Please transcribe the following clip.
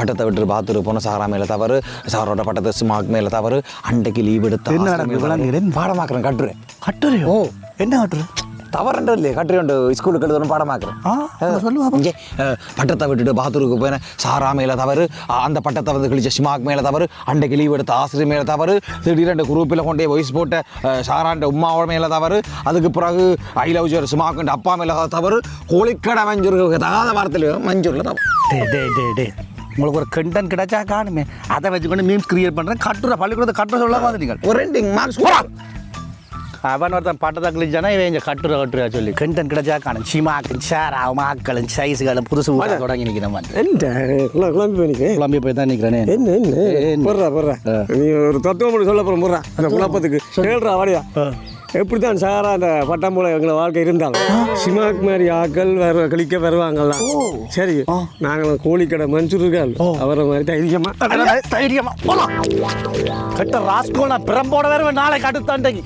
பட்டத்தை விட்டு பாத்துரு போன சாரா மேலே தவறு, சாரோட பட்டத்தை ஸ்மாக் மேலே தவறு, அண்டைக்கு லீவ் எடுத்து என்ன நடக்குது பாடமாக்குறேன் கட்டுறேன். கட்டுரையோ? ஓ என்ன கட்டுரை? தவறுன்றது இல்லையே, கட்டுரையுண்டு ஸ்கூலுக்கு எழுதணும் பாடமாக்குறேன். சொல்லுவா இங்கே பட்டத்தை விட்டுட்டு பாத்ரூமுக்கு போயின சாரா மேலே தவறு, அந்த பட்டத்தை வந்து கிழிச்ச ஸ்மாக் மேலே தவறு, அண்டைக்கு லீவ் எடுத்த ஆசிரியர் மேலே தவறு, திடீரெண்டு குரூப்பில் கொண்டே வாய்ஸ் போட்ட சாராண்ட உமாவோட மேலே தவறு, அதுக்கு பிறகு ஐ லவ் யூர் ஸ்மாக் அப்பா மேலே தவறு, கோழிக்கடை மஞ்சூர் தகாத வார்த்தையில் மஞ்சூரில் தவறு. டே உங்களுக்கு ஒரு கண்டென்ட் கிடைச்சா காணுமே, அதை வச்சுக்கொண்டு மீம்ஸ் கிரியேட் பண்ணுறேன். கட்டுரை பள்ளிக்கூடத்தை கட்டுரை சொல்ல மாதிரி நீங்கள் ஒரு 2 மார்க்ஸ் அவன் ஒருத்தன் பட்டத்தை கிழிச்சானா இவன் இங்கே கட்டுரை சொல்லி கண்டென்ட் கிடைச்சா காணும். சிமாக்கள் ஷேராவும் ஆக்களும் சைஸுகளும் புதுசு தொடங்கி நிற்கிற மாதிரி குழம்பி போய் தான் நிற்கிறேனே. போடுறா நீ ஒரு தத்துவம் சொல்ல போகிற முறா அந்த குழப்பத்துக்கு கேள்றா வாடியா. எப்படி தான் சாரா அந்த பட்டம் போல எங்களை வாழ்க்கை இருந்தாலும் சிமாக் மாதிரி ஆக்கள் கழிக்க வருவாங்கல்லாம். சரி, நாங்கள் கோழிக்கடை மன்சூர்கள் அவரை மாதிரி தைரியமா போகலாம். கட்ட ராஸ்கோலாம் பிரம்போட வேறு நாளை கட்டுத்தாண்டைக்கு